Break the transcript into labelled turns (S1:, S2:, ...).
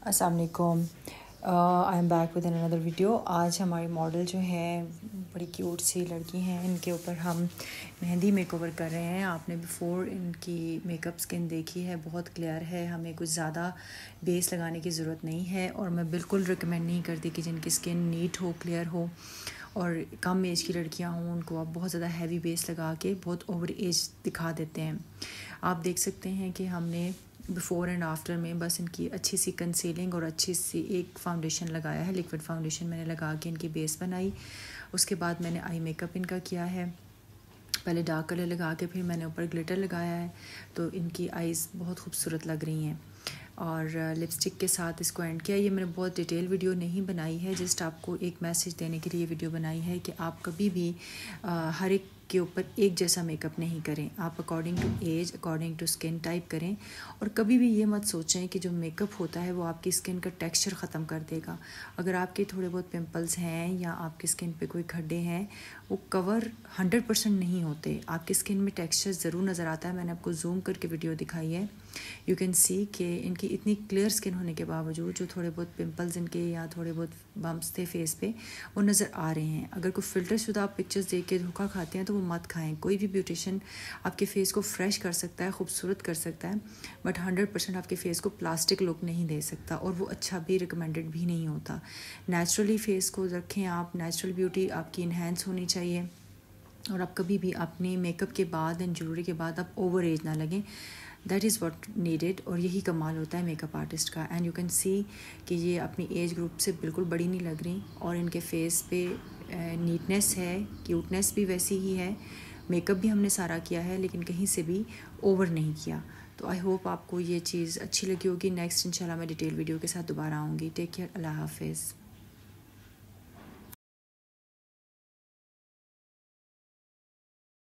S1: अस्सलाम वालेकुम। I am back with another video. आज हमारी मॉडल जो है बड़ी क्यूट सी लड़की हैं, इनके ऊपर हम मेहंदी मेकओवर कर रहे हैं। आपने बिफ़ोर इनकी मेकअप स्किन देखी है, बहुत क्लियर है, हमें कुछ ज़्यादा बेस लगाने की ज़रूरत नहीं है। और मैं बिल्कुल रिकमेंड नहीं करती कि जिनकी स्किन नीट हो, क्लियर हो और कम एज की लड़कियां हों, उनको आप बहुत ज़्यादा हैवी बेस लगा के बहुत ओवर एज दिखा देते हैं। आप देख सकते हैं कि हमने बिफ़ोर एंड आफ्टर में बस इनकी अच्छी सी कंसीलिंग और अच्छी सी एक फाउंडेशन लगाया है, लिक्विड फाउंडेशन मैंने लगा के इनकी बेस बनाई। उसके बाद मैंने आई मेकअप इनका किया है, पहले डार्क कलर लगा के फिर मैंने ऊपर ग्लिटर लगाया है, तो इनकी आइज़ बहुत खूबसूरत लग रही हैं। और लिपस्टिक के साथ इसको एंड किया। ये मैंने बहुत डिटेल वीडियो नहीं बनाई है, जस्ट आपको एक मैसेज देने के लिए वीडियो बनाई है कि आप कभी भी हर एक के ऊपर एक जैसा मेकअप नहीं करें। आप according to age, according to skin type करें। और कभी भी ये मत सोचें कि जो मेकअप होता है वो आपकी स्किन का टेक्सचर ख़त्म कर देगा। अगर आपके थोड़े बहुत पिंपल्स हैं या आपकी स्किन पे कोई खड्डे हैं, वो कवर 100% नहीं होते। आपकी स्किन में टेक्सचर ज़रूर नज़र आता है। मैंने आपको जूम करके वीडियो दिखाई है। यू कैन सी कि इनकी इतनी क्लियर स्किन होने के बावजूद जो थोड़े बहुत पिंपल्स इनके या थोड़े बहुत बम्प्स थे फेस पे, वो नज़र आ रहे हैं। अगर कोई फ़िल्टर शुदा आप पिक्चर्स देख के धोखा खाते हैं तो वो मत खाएं। कोई भी ब्यूटिशियन आपके फ़ेस को फ्रेश कर सकता है, खूबसूरत कर सकता है, बट 100% आपके फ़ेस को प्लास्टिक लुक नहीं दे सकता, और वो अच्छा भी रिकमेंडेड भी नहीं होता। नेचुरली फ़ेस को रखें आप, नेचुरल ब्यूटी आपकी इन्हेंस होनी चाहिए। और आप कभी भी अपने मेकअप के बाद एंड ज्वेलरी के बाद आप ओवर एज ना लगें। दैट इज़ व्हाट नीडेड, और यही कमाल होता है मेकअप आर्टिस्ट का। एंड यू कैन सी कि ये अपनी एज ग्रुप से बिल्कुल बड़ी नहीं लग रही, और इनके फेस पे नीटनेस है, क्यूटनेस भी वैसी ही है। मेकअप भी हमने सारा किया है, लेकिन कहीं से भी ओवर नहीं किया। तो आई होप आपको ये चीज़ अच्छी लगी होगी। नेक्स्ट इंशाल्लाह मैं डिटेल वीडियो के साथ दोबारा आऊँगी। टेक केयर, अल्लाह हाफिज़।